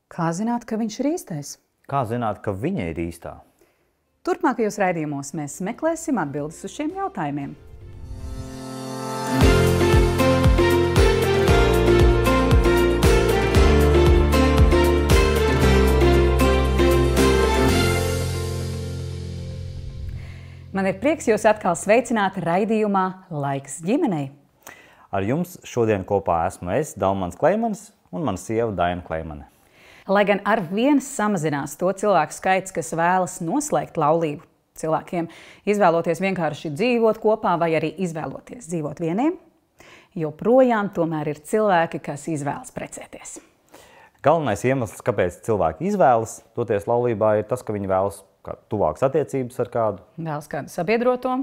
Kā zināt, ka viņš ir īstais? Kā zināt, ka viņa ir īstā? Turpmākajos raidījumos mēs meklēsim atbildes uz šiem jautājumiem. Man ir prieks jūs atkal sveicināt raidījumā Laiks ģimenei. Ar jums šodien kopā esmu es, Dalmans Kleimanis, un mana sieva Daina Kleimane. Lai gan ar vien samazinās to cilvēku skaits, kas vēlas noslēgt laulību, cilvēkiem izvēloties vienkārši dzīvot kopā vai arī izvēloties dzīvot vieniem, joprojām tomēr ir cilvēki, kas izvēlas precēties. Galvenais iemesls, kāpēc cilvēki izvēlas doties laulībā, ir tas, ka viņi vēlas tuvākas attiecības ar kādu. Vēlas kādu sabiedroto.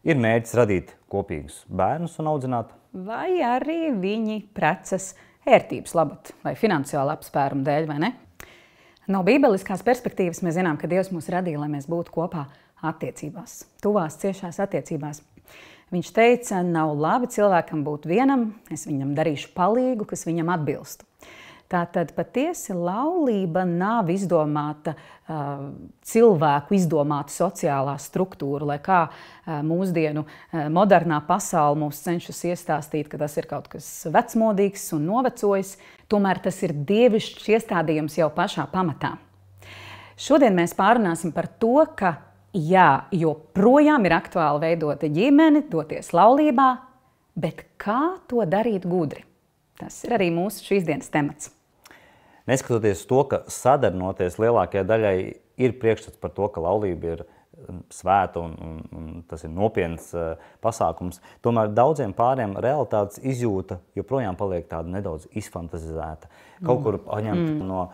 Ir mērķis radīt kopīgus bērnus un audzināt. Vai arī viņi precas ērtības labad vai finansiāla apspēruma dēļ, vai ne? No bībeliskās perspektīvas mēs zinām, ka Dievs mūs radīja, lai mēs būtu kopā attiecībās, tuvās, ciešās attiecībās. Viņš teica, nav labi cilvēkam būt vienam, es viņam darīšu palīgu, kas viņam atbilstu. Tātad patiesi laulība nav izdomāta cilvēku izdomāta sociālā struktūra, lai kā mūsdienu modernā pasaule mūs cenšas iestāstīt, ka tas ir kaut kas vecmodīgs un novecojis. Tomēr tas ir dievišķs iestādījums jau pašā pamatā. Šodien mēs pārunāsim par to, ka joprojām ir aktuāli veidot ģimeni, doties laulībā, bet kā to darīt gudri? Tas ir arī mūsu šīs dienas temats. Neskatoties to, ka sadarinoties lielākajai daļai ir priekšstats par to, ka laulība ir svēta un tas ir nopietns pasākums, tomēr daudziem pāriem realitātes izjūta joprojām paliek tāda nedaudz izfantazizēta. Kaut kur paņemta no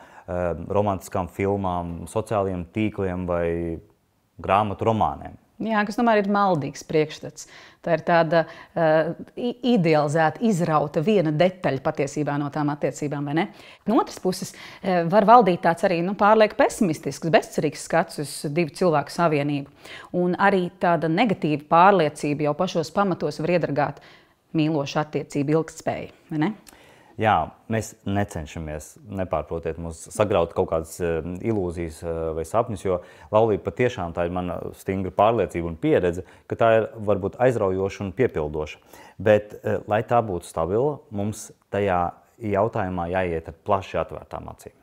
romantiskām filmām, sociālajiem tīkliem vai grāmatu romāniem. Jā, kas tomēr ir maldīgs priekšstats. Tā ir tāda idealizēta, izrauta viena detaļa patiesībā no tām attiecībām, vai ne? No otras puses var valdīt tāds arī pārlieku pesimistisks, bezcerīgs skats uz divu cilvēku savienību. Un arī tāda negatīva pārliecība jau pašos pamatos var iedragāt mīlošu attiecību ilgtspēju, vai ne? Jā, mēs necenšamies, nepārprotiet, mums sagraut kaut kādas ilūzijas vai sapņus, jo laulība patiešām tā ir mana stingra pārliecība un pieredze, ka tā ir varbūt aizraujoša un piepildoša. Bet, lai tā būtu stabila, mums tajā jautājumā jāiet ar plaši atvērtām acīm.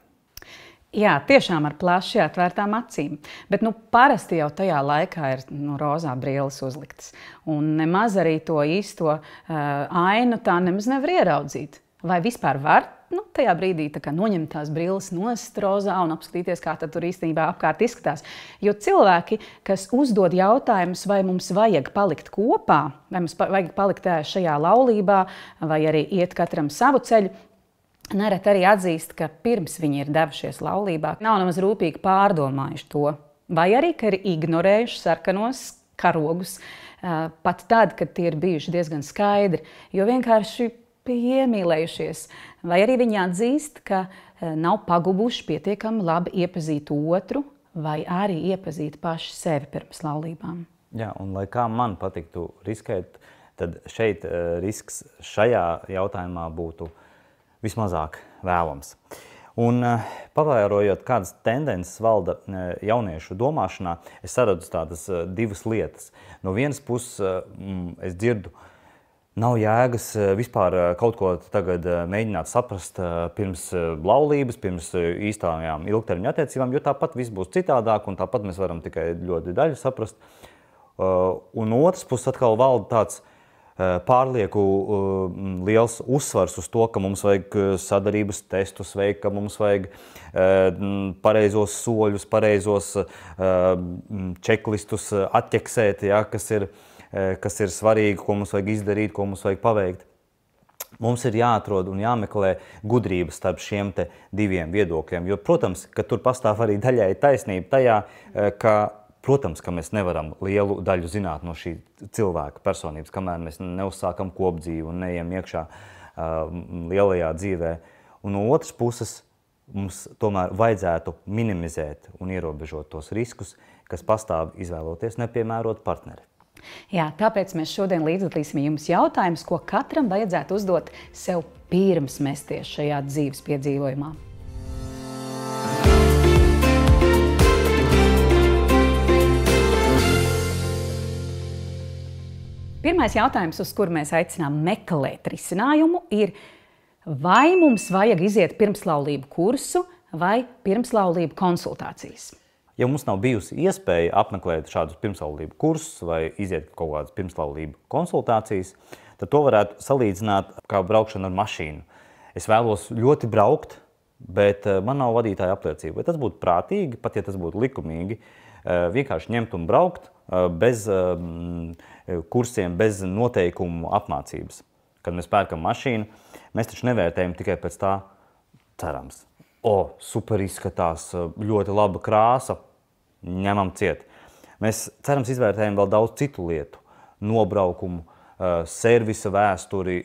Jā, tiešām ar plaši atvērtām acīm. Bet parasti jau tajā laikā ir rozā brīles uzliktas. Un nemaz arī to īsto ainu tā nemaz nevar ieraudzīt. Vai vispār var tajā brīdī noņemt tās brilles nost rozā un apskatīties, kā tad tur īstenībā apkārt izskatās? Jo cilvēki, kas uzdod jautājumus, vai mums vajag palikt kopā, vai mums vajag palikt šajā laulībā, vai arī iet katram savu ceļu, nereti arī atzīst, ka pirms viņi ir devušies laulībā, nav nemaz rūpīgi pārdomājuši to. Vai arī, ka ir ignorējuši sarkanos karogus, pat tad, kad tie ir bijuši diezgan skaidri, jo vienkārši iemīlējušies, vai arī viņi atzīst, ka nav pagubuši pietiekami labi iepazīt otru, vai arī iepazīt paši sevi pirms laulībām. Jā, un lai kā man patiktu riskēt, tad šeit risks šajā jautājumā būtu vismazāk vēlams. Un pavērojot, kādas tendences valda jauniešu domāšanā, es saredzu tādas divas lietas. No vienas puses es dzirdu, nav jēgas vispār kaut ko tagad mēģināt saprast pirms laulības, pirms īstājām ilgtermiņa attiecībām, jo tāpat viss būs citādāk un tāpat mēs varam tikai ļoti daļu saprast. Un otrs puses atkal valda tāds pārlieku liels uzsvars uz to, ka mums vajag sadarības testus veikt, ka mums vajag pareizos soļus, pareizos čeklistus atķeksēt, ja, kas ir svarīgi, ko mums vajag izdarīt, ko mums vajag paveikt. Mums ir jāatrod un jāmeklē gudrība starp šiem te diviem viedokļiem, jo, protams, ka tur pastāv arī daļai taisnība tajā, ka, protams, ka mēs nevaram lielu daļu zināt no šī cilvēka personības, kamēr mēs neuzsākam kopdzīvi un neejam iekšā lielajā dzīvē. Un no otras puses mums tomēr vajadzētu minimizēt un ierobežot tos riskus, kas pastāv izvēloties nepiemērot partneri. Jā, tāpēc mēs šodien līdzdalīsim jums jautājumus, ko katram vajadzētu uzdot sev pirms mesties šajā dzīves piedzīvojumā. Pirmais jautājums, uz kuru mēs aicinām meklēt risinājumu, ir, vai mums vajag iziet pirmslaulību kursu vai pirmslaulību konsultācijas? Ja mums nav bijusi iespēja apmeklēt šādus pirmslaulību kursus vai iziet kaut kādas pirmslaulību konsultācijas, tad to varētu salīdzināt kā braukšanu ar mašīnu. Es vēlos ļoti braukt, bet man nav vadītāja apliecība. Vai tas būtu prātīgi, pat ja tas būtu likumīgi, vienkārši ņemt un braukt bez kursiem, bez noteikumu apmācības. Kad mēs pērkam mašīnu, mēs taču nevērtējam tikai pēc tā cerams. Super izskatās, ļoti laba krāsa, ņemam ciet. Mēs cerams izvērtējam vēl daudz citu lietu, nobraukumu, servisa vēsturi,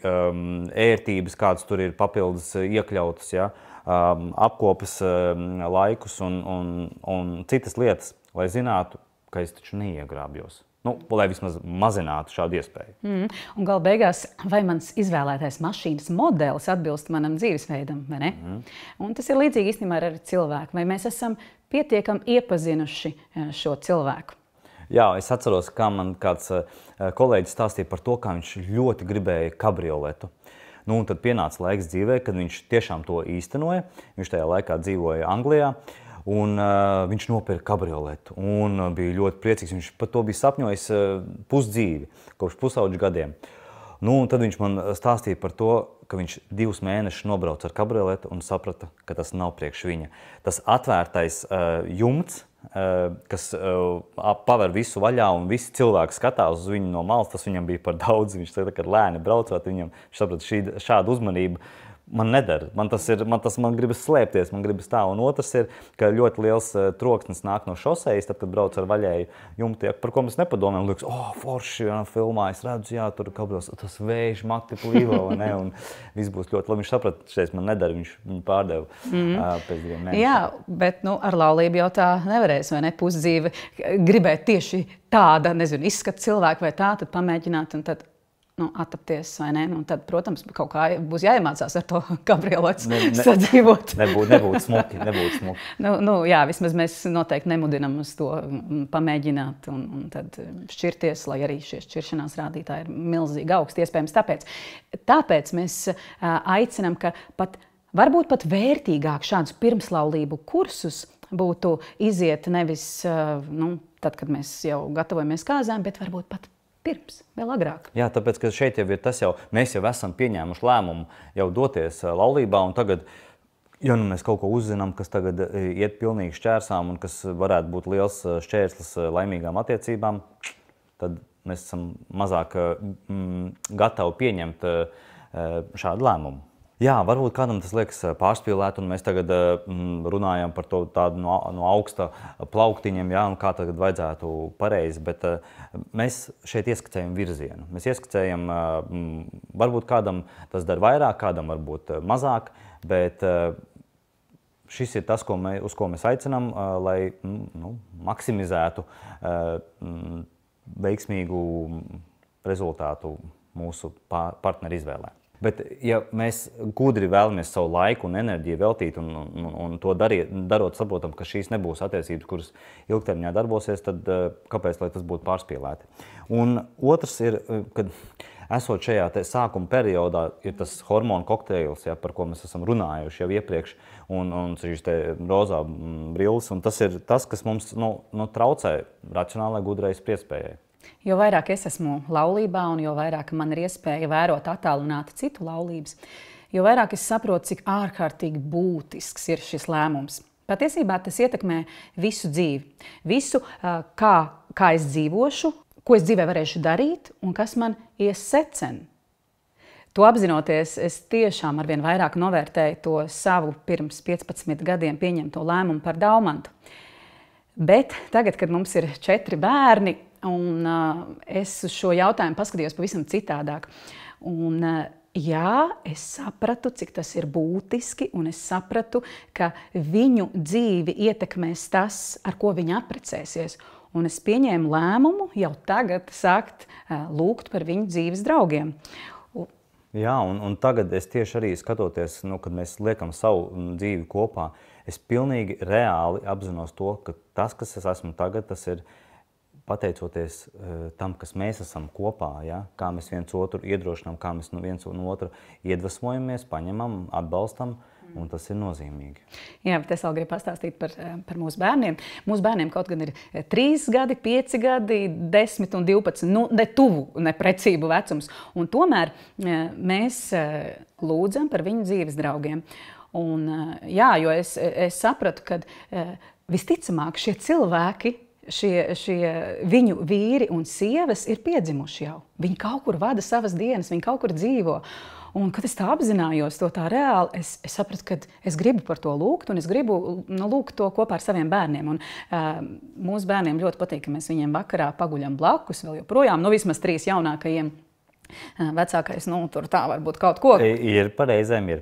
ērtības, kādas tur ir papildus iekļautas, ja? Apkopes laikus un citas lietas, lai zinātu, ka es taču neiegrābjos. Lai vismaz mazinātu šādu iespēju. Un gala beigās, vai mans izvēlētais mašīnas modelis atbilst manam dzīvesveidam, vai ne? Un tas ir līdzīgi īstenībā ar cilvēku. Vai mēs esam pietiekami iepazinuši šo cilvēku? Jā, es atceros, kā man kāds kolēģis stāstīja par to, kā viņš ļoti gribēja kabrioletu. Un tad pienāca laiks dzīvē, kad viņš tiešām to īstenoja. Viņš tajā laikā dzīvoja Anglijā. Un viņš nopirka kabrioletu un bija ļoti priecīgs. Viņš par to bija sapņojis pusdzīvi, kopš pusauģu gadiem. Un tad viņš man stāstīja par to, ka viņš 2 mēnešus nobrauca ar kabrioletu un saprata, ka tas nav priekš viņa. Tas atvērtais jumts, kas paver visu vaļā un visi cilvēki skatās uz viņu no malas, tas viņam bija par daudz. Viņš tagad, kad lēni braucot, viņš saprata, šāda uzmanība man nedara. Man gribas slēpties, man gribas tā. Un otrs ir, ka ļoti liels troksnis nāk no šosejas, tad, kad brauc ar vaļēju jumtu, par ko mēs nepadomājam. Liekas, forši, filmā es redzu, jā, tur kabros, tas vējš makti plīvo, vai ne? Un viss būs ļoti labi. Viņš saprata, šeit man nedara, viņš viņu pārdeva pēc 2 mēnešiem. Jā, bet ar laulību jau tā nevarēs, vai ne? Pusdzīve gribēt tieši tāda, izskata cilvēku vai tā, tad pamēģināt un tad attapties, vai ne? Tad, protams, kaut kā būs jāiemācās ar to kabrioletu sadzīvot. Nebūtu smuki. Jā, vismaz mēs noteikti nemudinam uz to pamēģināt un tad šķirties, lai arī šie šķiršanās rādītāji ir milzīgi augsti, iespējams tāpēc mēs aicinam, ka varbūt pat vērtīgāk šādus pirmslaulību kursus būtu iziet nevis tad, kad mēs jau gatavojamies kāzām, bet varbūt pat pirms, vēl agrāk. Jā, tāpēc, ka šeit jau ir tas mēs jau esam pieņēmuši lēmumu jau doties laulībā, un tagad, ja mēs kaut ko uzzinām, kas tagad iet pilnīgi šķērsām un kas varētu būt liels šķērslis laimīgām attiecībām, tad mēs esam mazāk gatavi pieņemt šādu lēmumu. Jā, varbūt kādam tas liekas pārspīlēt, un mēs tagad runājam par to tādu no augsta plauktiņiem, jā, un kā tagad vajadzētu pareizi, bet mēs šeit ieskicējam virzienu. Mēs ieskicējam, varbūt kādam tas dara vairāk, kādam varbūt mazāk, bet šis ir tas, uz ko mēs aicinām, lai maksimizētu veiksmīgu rezultātu mūsu partneru izvēlē. Bet, ja mēs gudri vēlamies savu laiku un enerģiju veltīt un to darot, saprotam, ka šīs nebūs attiecības, kuras ilgtermiņā darbosies, tad kāpēc, lai tas būtu pārspīlēti? Un otrs ir, kad esot šajā sākuma periodā, ir tas hormonu kokteils, ja, par ko mēs esam runājuši jau iepriekš, un šīs rozā brilles, un tas ir tas, kas mums traucē racionālai gudrai spriedspējai. Jo vairāk es esmu laulībā un jo vairāk man ir iespēja vērot attālināti citu laulības, jo vairāk es saprotu, cik ārkārtīgi būtisks ir šis lēmums. Patiesībā tas ietekmē visu dzīvi, visu, kā es dzīvošu, ko es dzīvē varēšu darīt un kas man iesecen. To apzinoties, es tiešām arvien vairāk novērtēju to savu pirms 15 gadiem pieņemto lēmumu par Daumantu. Bet tagad, kad mums ir 4 bērni, un es uz šo jautājumu paskatījos pavisam citādāk. Un, jā, es sapratu, cik tas ir būtiski, un es sapratu, ka viņu dzīvi ietekmēs tas, ar ko viņi apprecēsies. Un es pieņēmu lēmumu jau tagad sākt lūgt par viņu dzīves draugiem. Jā, un tagad es tieši arī skatoties, kad mēs liekam savu dzīvi kopā, es pilnīgi reāli apzinos to, ka tas, kas es esmu tagad, tas ir pateicoties tam, kas mēs esam kopā, ja? Kā mēs viens otru iedrošinām, kā mēs viens no otra iedvesmojamies, paņemam, atbalstam, un tas ir nozīmīgi. Jā, bet es vēl gribu pastāstīt par mūsu bērniem. Mūsu bērniem kaut gan ir 3 gadi, 5 gadi, 10 un 12, nu, ne tuvu, ne precību vecums. Un tomēr mēs lūdzam par viņu dzīves draugiem. Un, jā, jo es sapratu, ka visticamāk šie cilvēki, šie viņu vīri un sievas ir piedzimuši jau. Viņi kaut kur vada savas dienas, viņi kaut kur dzīvo. Un, kad es tā apzinājos, to tā reāli, es sapratu, ka es gribu par to lūgt, un es gribu lūgt to kopā ar saviem bērniem. Un, mūsu bērniem ļoti patīk, ka mēs viņiem vakarā paguļam blakus, vēl joprojām, nu vismaz 3 jaunākajiem. Vecākais, nu, tur tā varbūt kaut ko. Ir, pareizēm ir.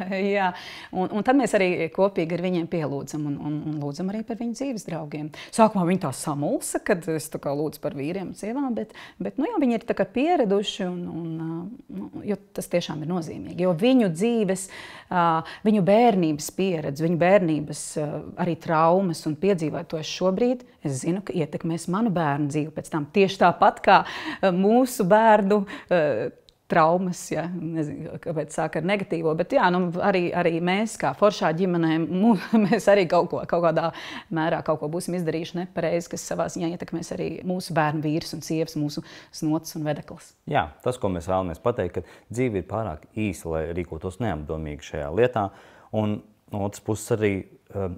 Jā, un tad mēs arī kopīgi ar viņiem pielūdzam un lūdzam arī par viņu dzīves draugiem. Sākumā viņi tā samulsa, kad es tā kā lūdzu par vīriem un sievām, bet nu jā, viņi ir tā kā pieraduši, jo tas tiešām ir nozīmīgi. Jo viņu dzīves, viņu bērnības pieredze, viņu bērnības arī traumas un piedzīvot to šobrīd, es zinu, ka ietekmēs manu bērnu dzīvi pēc tam. Tieši tāpat kā mūsu bērnu traumas, ja, nezinu, kāpēc sāk ar negatīvo, bet jā, nu, arī mēs, kā foršā ģimenē, mēs arī kaut kādā mērā kaut ko būsim izdarījuši nepareizi, kas savā ziņā ietekmēs arī mūsu bērnu vīrus un sievas, mūsu snots un vedeklis. Jā, tas, ko mēs vēlamies pateikt, ka dzīve ir pārāk īsa, lai rīkotos neapdomīgi šajā lietā, un no otras puses arī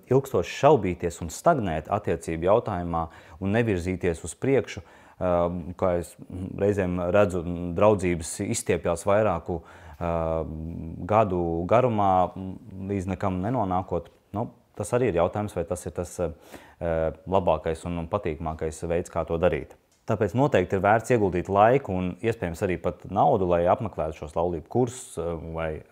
ilgstoši šaubīties un stagnēt attiecību jautājumā un nevirzīties uz priekšu, kā es reizēm redzu, draudzības izstiepjās vairāku gadu garumā, līdz nekam nenonākot. Nu, tas arī ir jautājums, vai tas ir tas labākais un patīkamākais veids, kā to darīt. Tāpēc noteikti ir vērts ieguldīt laiku un iespējams arī pat naudu, lai apmeklētu šos laulību kursus vai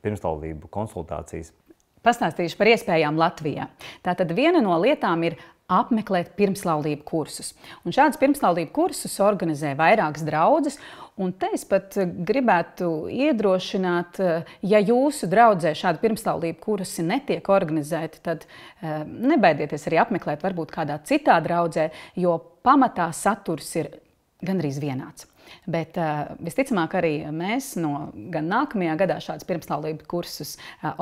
pirmslaulību konsultācijas. Pastāstīšu par iespējām Latvijā. Tātad viena no lietām ir apmeklēt pirmslaulību kursus. Un šādus pirmslaulību kursus organizē vairākas draudzes, un te es pat gribētu iedrošināt, ja jūsu draudzē šādi pirmslaulību kursi netiek organizēti, tad nebaidieties arī apmeklēt varbūt kādā citā draudzē, jo pamatā saturs ir gandrīz vienāds. Bet visticamāk arī mēs gan nākamajā gadā šādus pirmslaulību kursus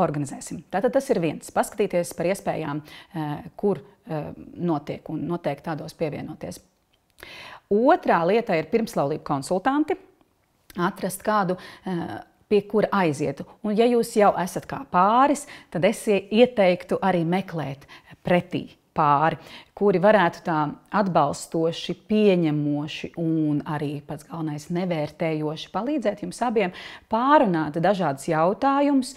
organizēsim. Tātad tas ir viens. Paskatīties par iespējām, kur notiek un noteikti tādos pievienoties. Otrā lieta ir pirmslaulību konsultanti. Atrast kādu, pie kura aizietu. Un ja jūs jau esat kā pāris, tad es ieteiktu arī meklēt pretī pāri, kuri varētu tā atbalstoši, pieņemoši un arī pats galvenais nevērtējoši palīdzēt jums abiem pārunāt dažādus jautājumus,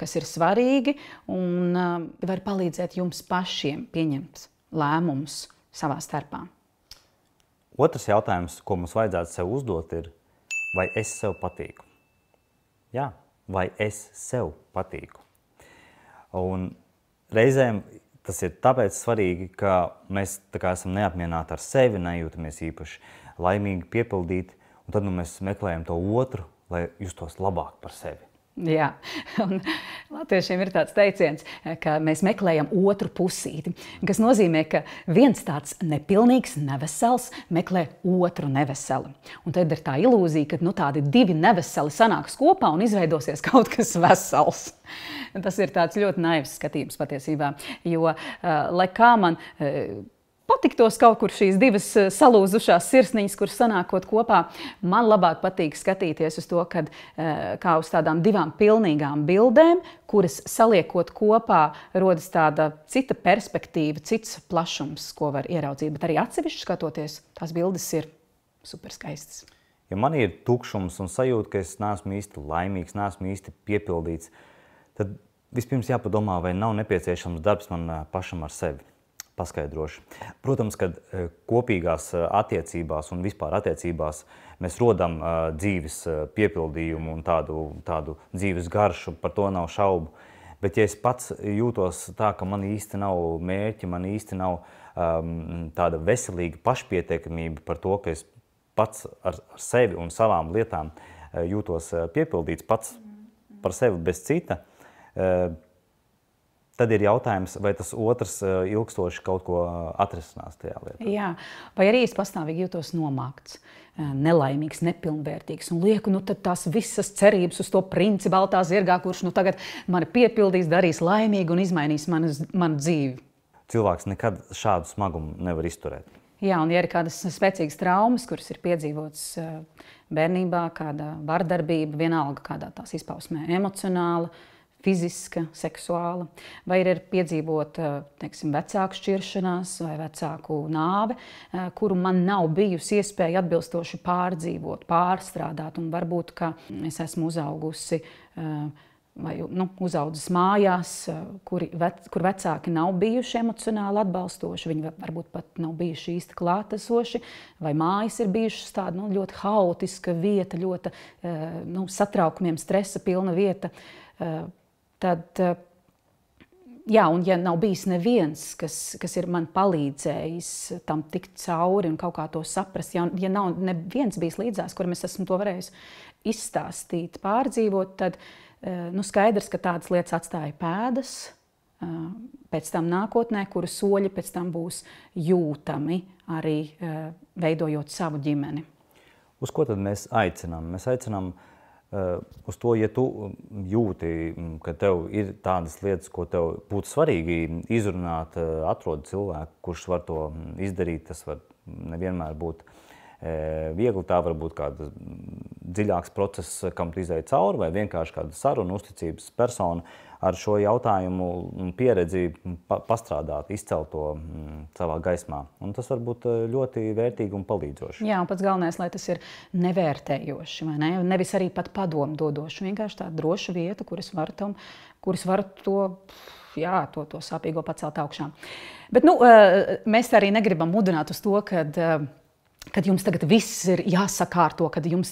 kas ir svarīgi, un var palīdzēt jums pašiem pieņemt lēmumus savā starpā. Otrs jautājums, ko mums vajadzētu sev uzdot, ir, vai es sev patīku? Jā, vai es sev patīku? Un reizēm tas ir tāpēc svarīgi, ka mēs esam neapmierināti ar sevi, nejūtamies īpaši laimīgi, piepildīti, un tad mēs meklējam to otru, lai justos labāk par sevi. Jā, un latviešiem ir tāds teiciens, ka mēs meklējam otru pusīti, kas nozīmē, ka viens tāds nepilnīgs, nevesels meklē otru neveselu. Un tad ir tā ilūzija, ka tādi 2 neveseli sanāks kopā un izveidosies kaut kas vesels. Tas ir tāds ļoti naivs skatījums patiesībā, jo, lai kā man patiktos kaut kur šīs 2 salūzušās sirsniņas, kuras sanākot kopā, man labāk patīk skatīties uz to, kā uz tādām 2 pilnīgām bildēm, kuras saliekot kopā rodas tāda cita perspektīva, cits plašums, ko var ieraudzīt. Bet arī atsevišķi skatoties, tās bildes ir superskaistas. Ja man ir tukšums un sajūta, ka es neesmu īsti laimīgs, neesmu īsti piepildīts, tad vispirms jāpadomā, vai nav nepieciešams darbs man pašam ar sevi. Paskaidrošu. Protams, kad kopīgās attiecībās un vispār attiecībās mēs rodam dzīves piepildījumu un tādu dzīves garšu, par to nav šaubu. Bet ja es pats jūtos tā, ka man īsti nav mērķi, man īsti nav tāda veselīga pašpietiekamība par to, ka es pats ar sevi un savām lietām jūtos piepildīts pats par sevi bez cita, tad ir jautājums, vai tas otrs ilgstoši kaut ko atrisinās tajā lietā. Jā, vai arī es pastāvīgi jūtos nomākts, nelaimīgs, nepilnvērtīgs un lieku tad tās visas cerības uz to princi baltā zirgā, kurš tagad mani piepildīs, darīs laimīgu un izmainīs manu dzīvi. Cilvēks nekad šādu smagumu nevar izturēt. Jā, un ja ir kādas spēcīgas traumas, kuras ir piedzīvotas bērnībā, kāda vardarbība, vienalga kādā tās izpausmē emocionāla, fiziska, seksuāla, vai ir piedzīvota, teiksim, vecāku šķiršanās vai vecāku nāve, kuru man nav bijusi iespēja atbilstoši pārdzīvot, pārstrādāt, un varbūt, ka es esmu uzaugusi vai uzaudzis mājās, kur vecāki nav bijuši emocionāli atbalstoši, viņi varbūt pat nav bijuši īsti klātesoši, vai mājas ir bijušas tāda ļoti haotiska vieta, ļoti satraukumiem, stresa pilna vieta. Tad, jā, un ja nav bijis neviens, kas ir man palīdzējis tam tikt cauri un kaut kā to saprast, ja nav neviens bijis līdzās, kuram es esmu to varējis izstāstīt, pārdzīvot, tad skaidrs, ka tādas lietas atstāja pēdas pēc tam nākotnē, kuru soļi pēc tam būs jūtami arī veidojot savu ģimeni. Uz ko tad mēs aicinām? Mēs aicinām uz to, ja tu jūti, ka tev ir tādas lietas, ko tev būtu svarīgi izrunāt, atrod cilvēku, kurš var to izdarīt, tas var nevienmēr būt viegli, tā var būt kāda dziļāks process, kam tu izēji cauri, vai vienkārši kāda saruna, uzticības persona ar šo jautājumu pieredzi pastrādāt, izcelt to savā gaismā. Un tas var būt ļoti vērtīgi un palīdzoši. Jā, un pats galvenais, lai tas ir nevērtējoši, vai ne? Nevis arī pat padomu dodoši. Vienkārši tāda droša vieta, kuras var to sāpīgo pacelt augšā. Bet mēs arī negribam mudināt uz to, kad jums tagad viss ir jāsakārto, kad jums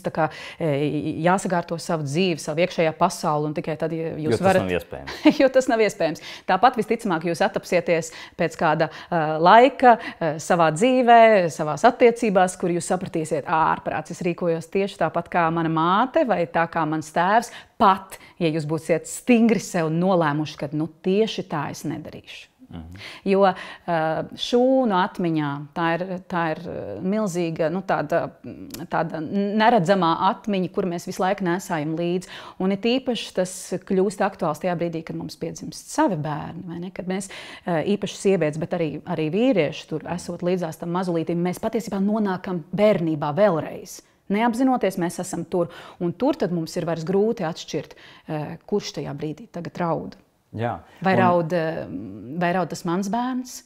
jāsakārto savu dzīvi, savu iekšējā pasauli, un tikai tad jūs varat... Tas nav iespējams. Jo tas nav iespējams. Tāpat visticamāk jūs attapsieties pēc kāda laika savā dzīvē, savās attiecībās, kur jūs sapratīsiet, ārprāts, es rīkojos tieši tāpat kā mana māte vai tā kā mans tēvs, pat, ja jūs būsiet stingri sev nolēmuši, ka tieši tā es nedarīšu. Jo šūnu atmiņā tā ir milzīga, tāda neredzamā atmiņa, kur mēs visu laiku nesājam līdzi. Un it īpaši tas kļūst aktuāls tajā brīdī, kad mums piedzimst savi bērni, vai ne? Kad mēs īpaši sievietes, bet arī vīrieši tur esot līdzās tam mazulītim, mēs patiesībā nonākam bērnībā vēlreiz. Neapzinoties, mēs esam tur, un tur tad mums ir vairs grūti atšķirt, kurš tajā brīdī tagad raud. Jā. Vai raud tas mans bērns,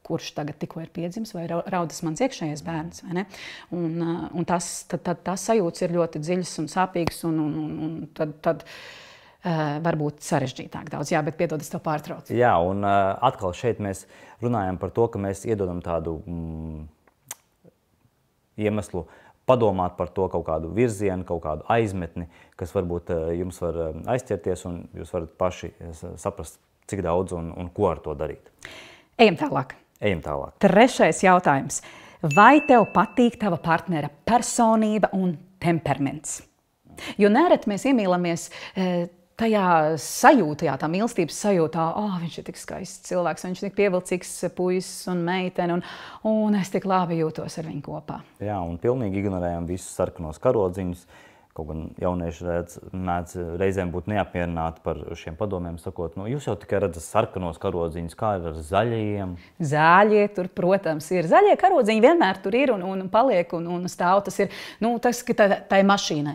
kurš tagad tikko ir piedzimis, vai raud tas mans iekšējais bērns, vai ne? Un tās sajūtas ir ļoti dziļas un sāpīgas, un tad varbūt sarežģītāk daudz. Jā, bet piedod, es to pārtraucu. Jā, un atkal šeit mēs runājam par to, ka mēs iedodam tādu iemeslu padomāt par to kaut kādu virzienu, kaut kādu aizmetni, kas varbūt jums var aizķerties, un jūs varat paši saprast, cik daudz un ko ar to darīt. Ejam tālāk. Ejam tālāk. Trešais jautājums. Vai tev patīk tava partnera personība un temperaments? Jo nereti mēs iemīlamies tajā sajūtajā, tā mīlestības sajūtā, viņš ir tik skaists cilvēks, viņš ir tik pievilcīgs puisis un meitene, un es tik labi jūtos ar viņu kopā. Jā, un pilnīgi ignorējam visus sarkanos karodziņus. Kaut gan jaunieši mēdz reizēm būt neapmierināti par šiem padomiem, sakot, jūs jau tikai redzat sarkanos karodziņus, kā ir ar zaļajiem? Zaļie tur, protams, ir. Zaļie karodziņi vienmēr tur ir un paliek un stāv. Tas ir, tas, ka tai mašīnai,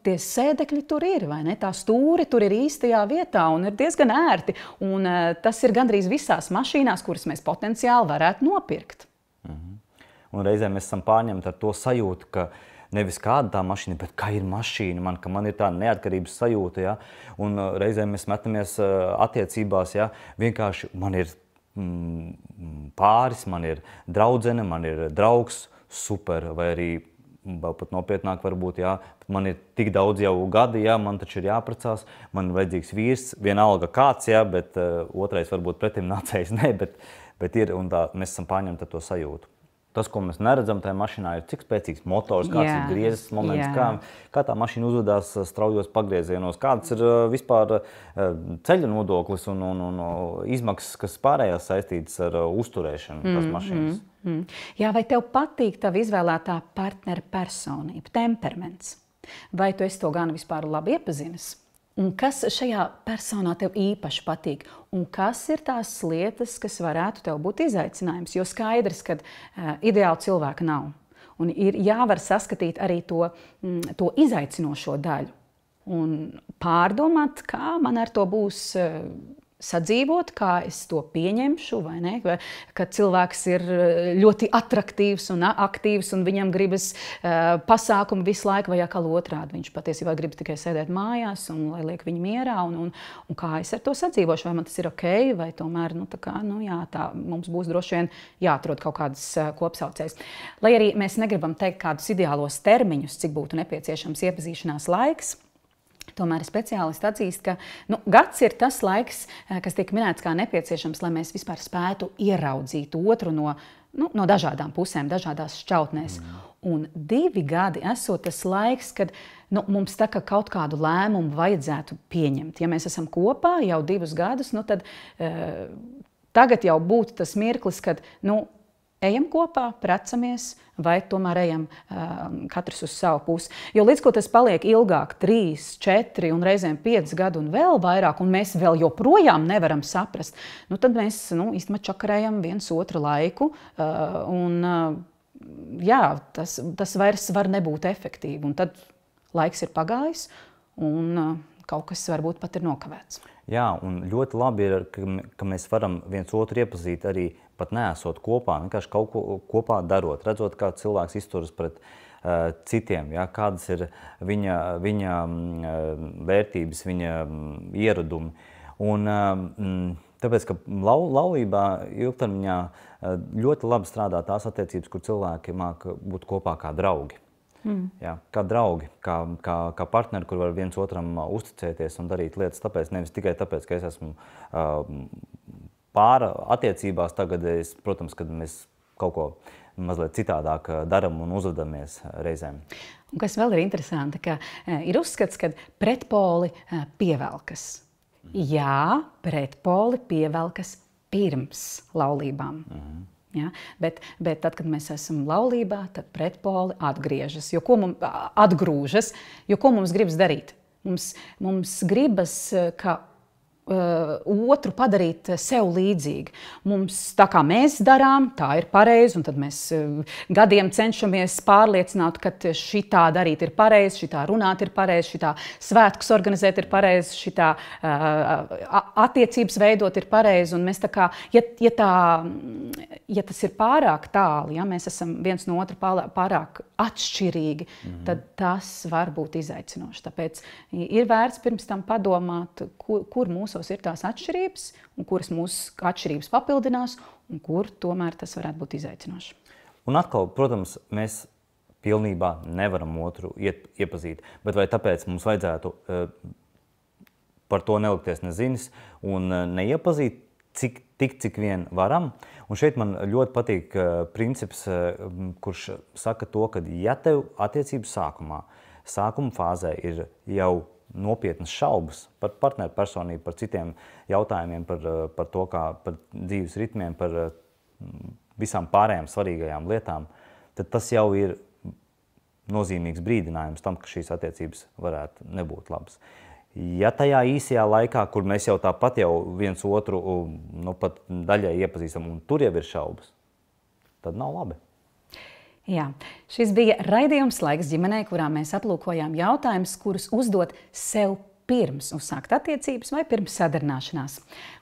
tie sēdekļi tur ir, vai ne? Tā stūri tur ir īstajā vietā un ir diezgan ērti. Un tas ir gandrīz visās mašīnās, kuras mēs potenciāli varētu nopirkt. Un reizēm mēs esam pārņemti ar to sajūtu, ka nevis kāda tā mašīna, bet kā ir mašīna, ka man ir tā neatkarības sajūta, ja? Un reizēm mēs metamies attiecībās, ja? Vienkārši man ir pāris, man ir draudzene, man ir draugs, super, vai arī vēl pat nopietnāk varbūt, ja? Man ir tik daudz jau gadi, ja? Man taču ir jāprecās, man ir vajadzīgs vīrs, vienalga kāds, ja? Bet otrais varbūt pretim nācējs, ne, bet ir, un tā mēs esam pārņemti ar to sajūtu. Tas, ko mēs neredzam tajā mašīnā, ir cik spēcīgs motors, kāds ir griezes moments, kā tā mašīna uzvedās straujos pagriezienos, kāds ir vispār ceļa nodoklis un izmaksas, kas pārējās saistītas ar uzturēšanu tās mašīnas. Jā, vai tev patīk tava izvēlētā partnera personība, temperaments? Vai tu esi to gan vispār labi iepazinis? Un kas šajā personā tev īpaši patīk? Un kas ir tās lietas, kas varētu tev būt izaicinājums? Jo skaidrs, ka ideāla cilvēka nav. Un ir jāvar saskatīt arī to izaicinošo daļu. Un pārdomāt, kā man ar to būs sadzīvot, kā es to pieņemšu, vai ne? Kad cilvēks ir ļoti attraktīvs un aktīvs un viņam gribas pasākumu visu laiku, vai atkal otrādi. Viņš patiesībā grib tikai sēdēt mājās un lai liek viņu mierā. Un kā es ar to sadzīvošu, vai man tas ir ok, vai tomēr tā mums būs droši vien jāatrod kaut kādas kopsaucējs. Lai arī mēs negribam teikt kādus ideālos termiņus, cik būtu nepieciešams iepazīšanās laiks, tomēr speciālisti atzīst, ka gads ir tas laiks, kas tiek minēts kā nepieciešams, lai mēs vispār spētu ieraudzīt otru no dažādām pusēm, dažādās šķautnēs. Un 2 gadi esot tas laiks, kad mums tā kā kaut kādu lēmumu vajadzētu pieņemt. Ja mēs esam kopā jau 2 gadus, tad tagad jau būtu tas mirklis, kad ejam kopā, precamies, vai tomēr ejam katrs uz savu pusi. Jo līdz ko tas paliek ilgāk, 3, 4 un reizēm 5 gadu un vēl vairāk, un mēs vēl joprojām nevaram saprast, tad mēs īstenībā čakarējam viens otru laiku, tas vairs var nebūt efektīvi. Un tad laiks ir pagājis, un kaut kas varbūt pat ir nokavēts. Jā, un ļoti labi ir, ka mēs varam viens otru iepazīt arī pat neesot kopā, vienkārši kaut ko kopā darot, redzot, kā cilvēks izturas pret citiem, kādas ir viņa vērtības, viņa ieradumi. Un tāpēc, ka laulībā ilgtermiņā ļoti labi strādā tās attiecības, kur cilvēki māk būt kopā kā draugi. Jā, kā draugi, kā partneri, kur var viens otram uzticēties un darīt lietas tāpēc, nevis tikai tāpēc, ka es esmu pāra attiecībās tagad, protams, kad mēs kaut ko mazliet citādāk daram un uzvedamies reizēm. Un kas vēl ir interesanti, ka ir uzskats, ka pretpoli pievelkas. Jā, pretpoli pievelkas pirms laulībām. Ja? Bet tad, kad mēs esam laulībā, tad pretpoli atgriežas. Jo ko mums gribas darīt? Mums gribas, ka otru padarīt sev līdzīgi. Mums, tā kā mēs darām, tā ir pareizi, un tad mēs gadiem cenšamies pārliecināt, ka šitā darīt ir pareizi, šitā runāt ir pareizi, šitā svētkus organizēt ir pareizi, šitā attiecības veidot ir pareizi. Un mēs tā kā, ja tas ir pārāk tālu, ja mēs esam viens no otra pārāk atšķirīgi, tad tas var būt izaicinoši. Tāpēc ir vērts pirms tam padomāt, kur mūsos ir tās atšķirības, un kuras mūsu atšķirības papildinās, un kur tomēr tas varētu būt izaicinoši. Un atkal, protams, mēs pilnībā nevaram otru iepazīt, bet vai tāpēc mums vajadzētu par to nelikties nezinis un neiepazīt cik vien varam. Un šeit man ļoti patīk princips, kurš saka to, ka ja tev attiecību sākuma fāzē ir jau nopietnas šaubas par partneru personību, par citiem jautājumiem, par to, par dzīves ritmiem, par visām pārējām svarīgajām lietām, tad tas jau ir nozīmīgs brīdinājums tam, ka šīs attiecības varētu nebūt labas. Ja tajā īsajā laikā, kur mēs jau tāpat jau viens otru pat daļai iepazīstam un tur jau ir šaubas, tad nav labi. Jā, šis bija raidījums Laiks ģimenei, kurā mēs aplūkojām jautājumus, kurus uzdot sev pirms uzsākt attiecības vai pirms sadarināšanās.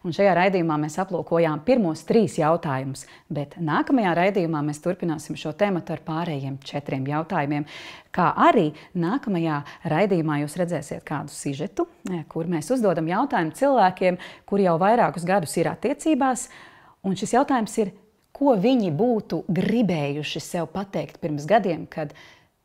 Un šajā raidījumā mēs aplūkojām pirmos 3 jautājumus, bet nākamajā raidījumā mēs turpināsim šo tematu ar pārējiem 4 jautājumiem. Kā arī nākamajā raidījumā jūs redzēsiet kādu sižetu, kur mēs uzdodam jautājumu cilvēkiem, kuri jau vairākus gadus ir attiecībās, un šis jautājums ir, ko viņi būtu gribējuši sev pateikt pirms gadiem, kad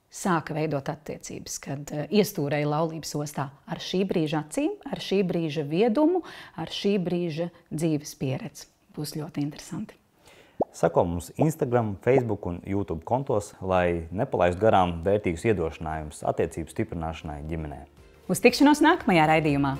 sāka veidot attiecības, kad iestūrēja laulības ostā ar šī brīža acīm, ar šī brīža viedumu, ar šī brīža dzīves pieredzi. Būs ļoti interesanti. Sako mums Instagram, Facebook un YouTube kontos, lai nepalaistu garām vērtīgus iedrošinājumus attiecību stiprināšanai ģimenē. Uz tikšanos nākamajā raidījumā!